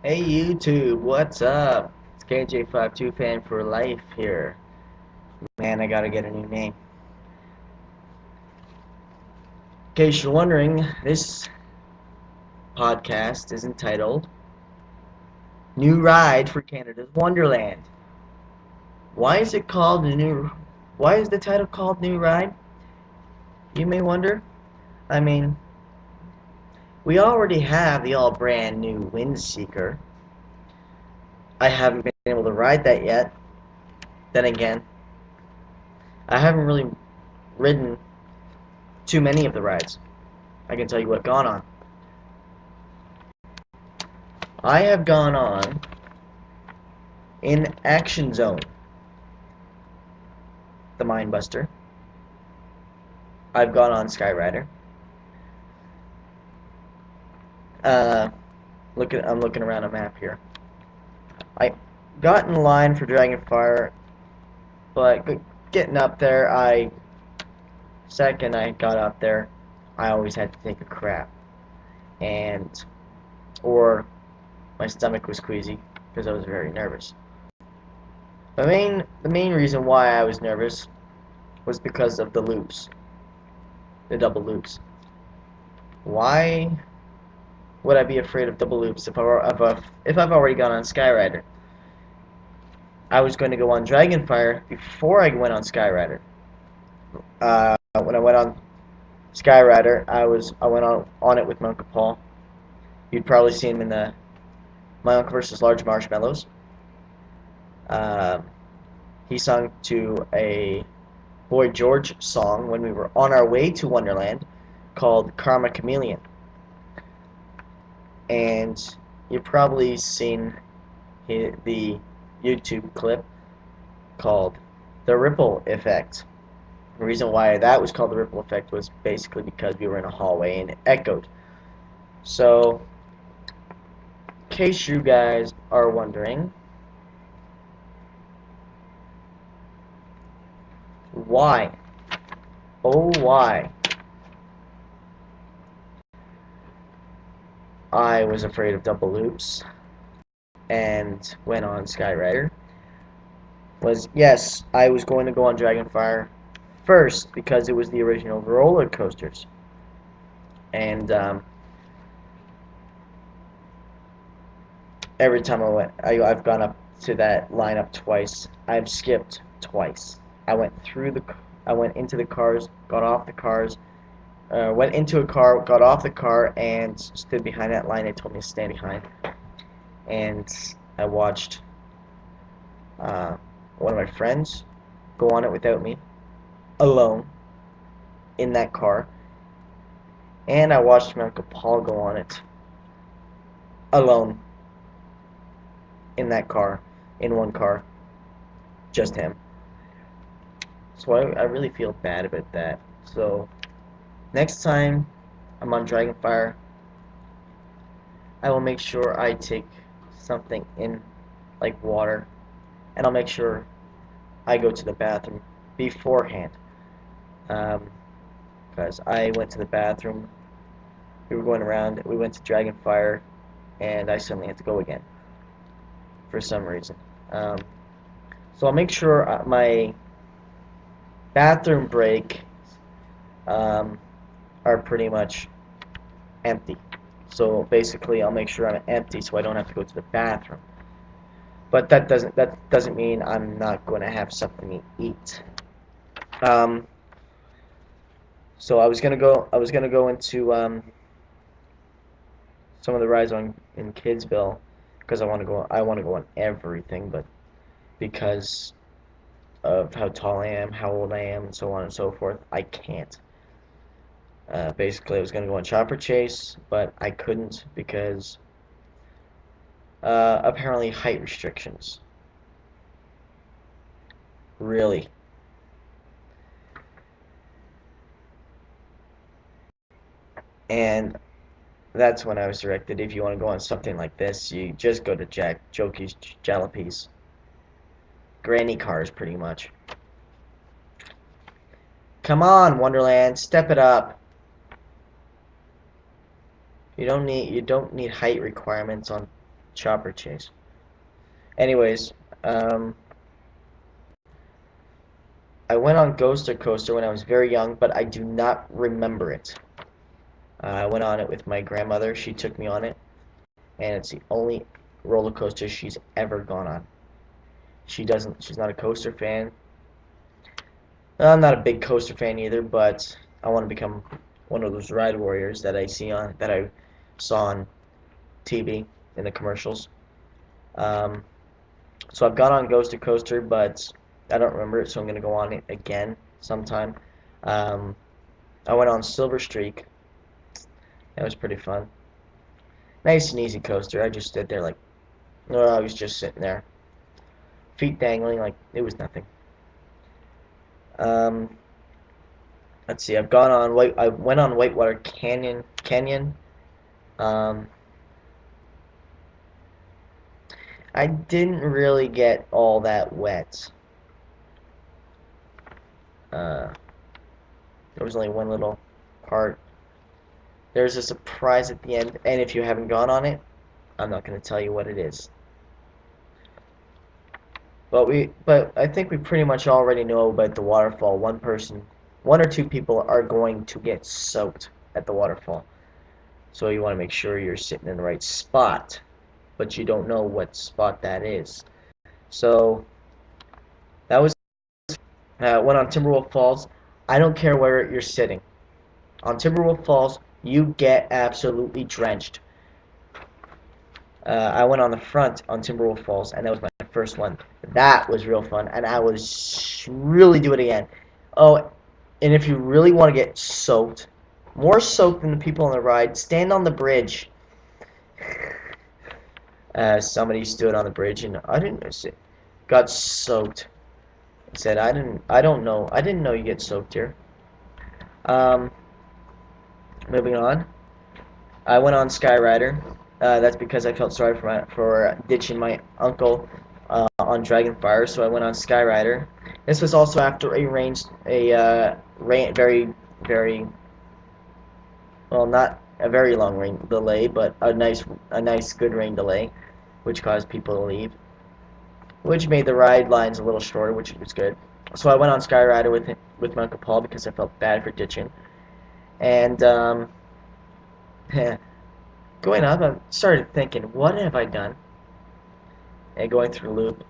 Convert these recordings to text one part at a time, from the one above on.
Hey YouTube, what's up? It's KJ52 fan for life here. Man, I gotta get a new name. In case you're wondering, this podcast is entitled New Ride for Canada's Wonderland. Why is it called a new Why is the title called New Ride? You may wonder. I mean, we already have the all brand new Windseeker. I haven't been able to ride that yet. Then again, I haven't really ridden too many of the rides. I can tell you what I've gone on. I have gone on in Action Zone, the Mindbuster. I've gone on Skyrider. I'm looking around a map here. I got in line for Dragonfire, but getting up there, second I got up there, I always had to take a crap, or my stomach was queasy because I was very nervous. The main reason why I was nervous was because of the loops, the double loops. Why would I be afraid of double loops if I've already gone on Skyrider? I was going to go on Dragonfire before I went on Skyrider. When I went on Skyrider, I went on it with my Uncle Paul. You'd probably see him in the My Uncle versus Large Marshmallows. He sung to a Boy George song when we were on our way to Wonderland called Karma Chameleon. And you've probably seen the YouTube clip called The Ripple Effect. The reason why that was called the ripple effect was basically because we were in a hallway and it echoed. So, in case you guys are wondering, why? Oh, why? I was afraid of double loops and went on Skyrider was, yes, I was going to go on Dragonfire first because it was the original roller coasters. And every time I've gone up to that lineup twice. I've skipped twice. I went into the cars, got off the cars, went into a car, got off the car, and stood behind that line they told me to stand behind. And I watched one of my friends go on it without me, alone, in that car. And I watched my Uncle Paul go on it, alone, in that car, in one car, just him. So I really feel bad about that. So next time I'm on Dragonfire, I will make sure I take something in, like water, and I'll make sure I go to the bathroom beforehand. Because I went to the bathroom, we were going around, we went to Dragonfire, and I suddenly had to go again for some reason. So I'll make sure my bathroom break are pretty much empty. So basically, I'll make sure I'm empty so I don't have to go to the bathroom. But that doesn't mean I'm not going to have something to eat. So I was gonna go into some of the rides in Kidsville because I want to go on everything, but because of how tall I am, how old I am, and so on and so forth, I can't. Basically, I was going to go on Chopper Chase, but I couldn't because apparently height restrictions. Really. And that's when I was directed, if you want to go on something like this, you just go to Jokey's Jalapees. Granny cars, pretty much. Come on, Wonderland, step it up. You don't need height requirements on Chopper chase. Anyways, I went on Ghost Coaster when I was very young, but I do not remember it. I went on it with my grandmother. She took me on it, and it's the only roller coaster she's ever gone on. She's not a coaster fan. I'm not a big coaster fan either, but I want to become one of those ride warriors that I saw on TV in the commercials. Um, so I've gone on Ghost Coaster, but I don't remember it, so I'm gonna go on it again sometime. Um, I went on Silver Streak. That was pretty fun. Nice and easy coaster. I just stood there like, no, I was just sitting there, feet dangling like it was nothing. Um, let's see. I went on Whitewater Canyon. Um, I didn't really get all that wet. Uh, there was only one little part. There's a surprise at the end, and if you haven't gone on it, I'm not going to tell you what it is. But I think we pretty much already know about the waterfall. One or two people are going to get soaked at the waterfall. So you want to make sure you're sitting in the right spot, but you don't know what spot that is. So that was went on Timberwolf Falls. I don't care where you're sitting. On Timberwolf Falls, you get absolutely drenched. I went on the front on Timberwolf Falls, and that was my first one. That was real fun, and I would really do it again. Oh, and if you really want to get soaked, more soaked than the people on the ride, stand on the bridge. Somebody stood on the bridge, and I didn't miss it. Got soaked. I said, I don't know. I didn't know you get soaked here. Um, moving on. I went on Skyrider. That's because I felt sorry for ditching my uncle on Dragonfire, so I went on Skyrider. This was also after very, well, not a very long rain delay, but a nice good rain delay, which caused people to leave, which made the ride lines a little shorter, which was good. So I went on Skyrider with my Uncle Paul because I felt bad for ditching, and going up, I started thinking, what have I done? And going through the loop,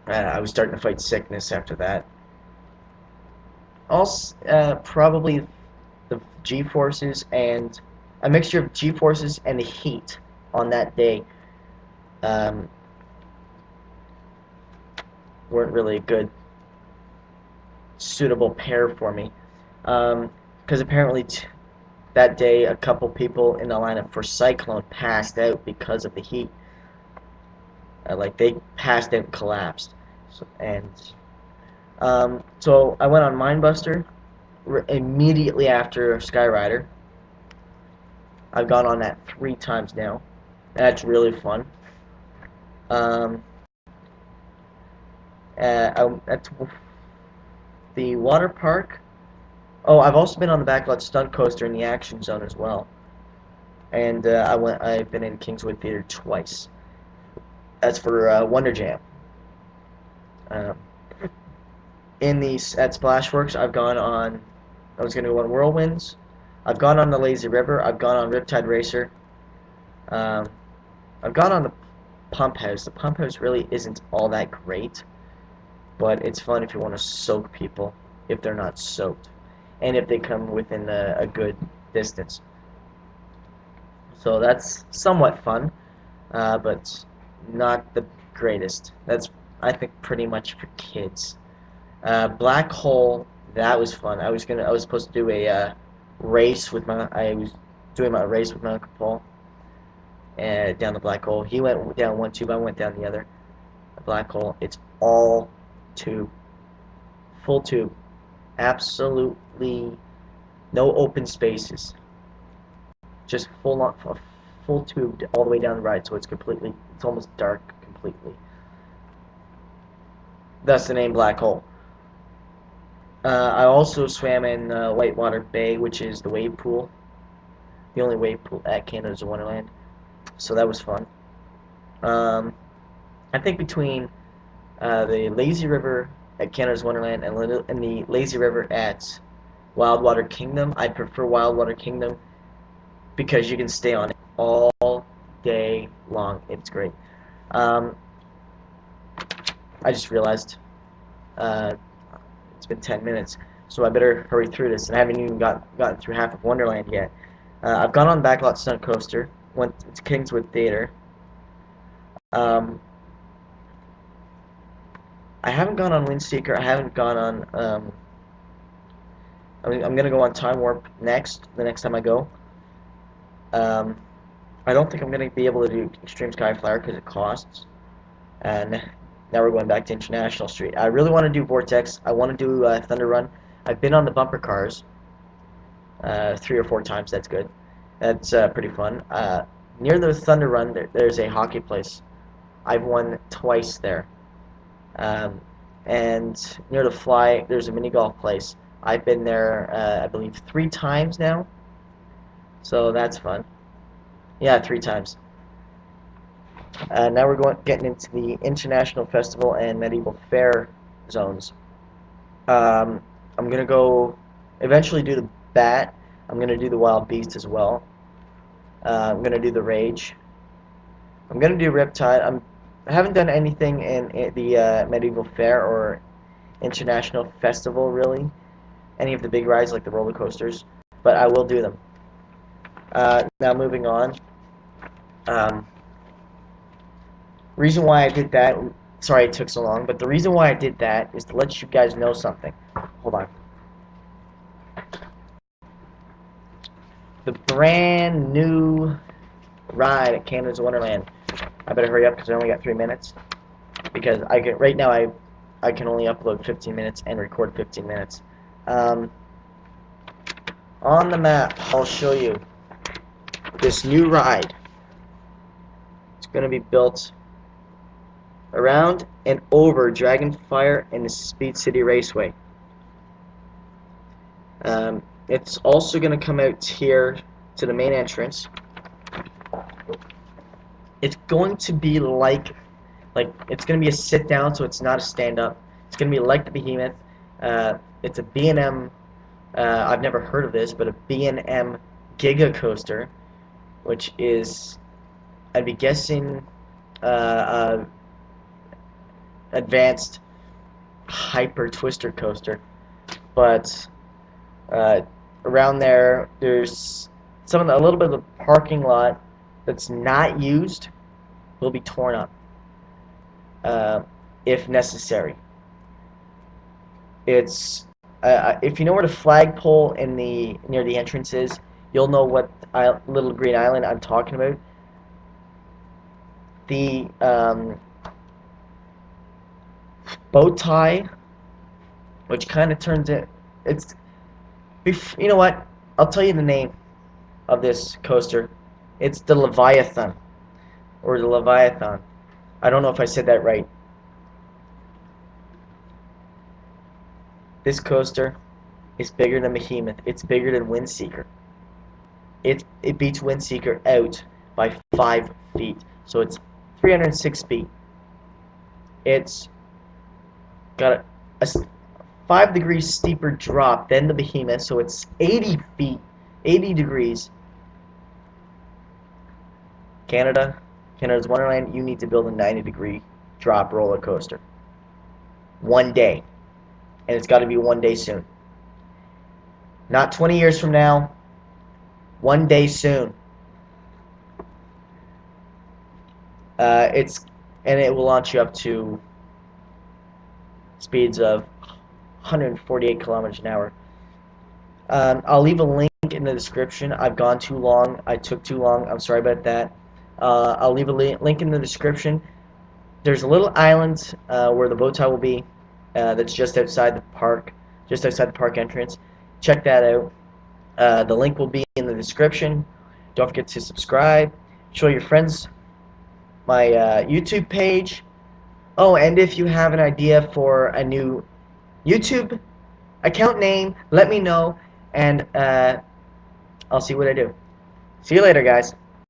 I was starting to fight sickness after that. Also, probably the G-forces and a mixture of G-forces and the heat on that day um, weren't really a good, suitable pair for me. Because apparently that day a couple people in the lineup for Cyclone passed out because of the heat. Like they passed out and collapsed. So I went on Mindbuster immediately after Skyrider. I've gone on that 3 times now. That's really fun. At the water park. Oh, I've also been on the Backlot Stunt Coaster in the Action Zone as well. And I've been in Kingswood Theater twice. That's for Wonder Jam. At Splashworks, I was going to go on Whirlwinds. I've gone on the Lazy River. I've gone on Riptide Racer. I've gone on the Pump House. The Pump House really isn't all that great, but it's fun if you want to soak people if they're not soaked, and if they come within a good distance. So that's somewhat fun, but not the greatest. That's, I think, pretty much for kids. Black Hole, that was fun. I was supposed to do a race with I was doing my race with my Uncle Paul, down the Black Hole. He went down one tube, I went down the other. The Black Hole, it's all tube, full tube, absolutely no open spaces, just full tube all the way down the ride. So it's almost dark completely. Thus the name Black Hole. I also swam in Whitewater Bay, which is the wave pool. The only wave pool at Canada's Wonderland. So that was fun. I think between the lazy river at Canada's Wonderland and the lazy river at Wildwater Kingdom, I prefer Wildwater Kingdom because you can stay on it all day long. It's great. Um, I just realized uh, it's been 10 minutes, so I better hurry through this, and I haven't even gotten through half of Wonderland yet. I've gone on Backlot Stunt Coaster, went to Kingswood Theater. Um, I haven't gone on Windseeker. I haven't gone on. I'm gonna go on Time Warp next. The next time I go. Um, I don't think I'm gonna be able to do Extreme Sky Flyer because it costs. And now we're going back to International Street. I really want to do Vortex. I want to do Thunder Run. I've been on the bumper cars 3 or 4 times. That's good. That's pretty fun. Near the Thunder Run, there's a hockey place. I've won twice there. And near the Fly, there's a mini golf place. I've been there, I believe, 3 times now. So that's fun. Yeah, 3 times. Now we're getting into the International Festival and Medieval Fair zones. I'm gonna go eventually do the Bat. I'm gonna do the Wild Beast as well. I'm gonna do the Rage. I'm gonna do Riptide. I haven't done anything in the Medieval Fair or International Festival really. Any of the big rides like the roller coasters, but I will do them. Now moving on. Reason why I did that, sorry it took so long, but the reason why I did that is to let you guys know something. Hold on. The brand new ride at Canada's Wonderland. I better hurry up because I only got 3 minutes. Because right now I can only upload 15 minutes and record 15 minutes. On the map, I'll show you this new ride. It's going to be built around and over Dragonfire and the Speed City Raceway. It's also going to come out here to the main entrance. It's going to be like it's going to be a sit down, so it's not a stand up. It's going to be like the Behemoth. It's a B&M. I've never heard of this, but a B&M Giga Coaster, which is, I'd be guessing, advanced hyper twister coaster. But around there's a little bit of the parking lot that's not used will be torn up if necessary. It's if you know where the flagpole near the entrance is, you'll know what little green island I'm talking about. The bow tie, which kind of turns it. You know what? I'll tell you the name of this coaster. It's the Leviathan, or the Leviathan. I don't know if I said that right. This coaster is bigger than Behemoth. It's bigger than Windseeker. It beats Windseeker out by 5 feet. So it's 306 feet. It's got a 5 degrees steeper drop than the Behemoth, so it's 80 feet, 80 degrees. Canada's Wonderland, you need to build a 90-degree drop roller coaster. One day. And it's got to be one day soon. Not 20 years from now. One day soon. And it will launch you up to speeds of 148 kilometers an hour. I'll leave a link in the description. I've gone too long. I took too long. I'm sorry about that. I'll leave a link in the description. There's a little island where the bow tie will be. That's just outside the park, entrance. Check that out. The link will be in the description. Don't forget to subscribe. Show your friends my YouTube page. Oh, and if you have an idea for a new YouTube account name, let me know, and I'll see what I do. See you later, guys.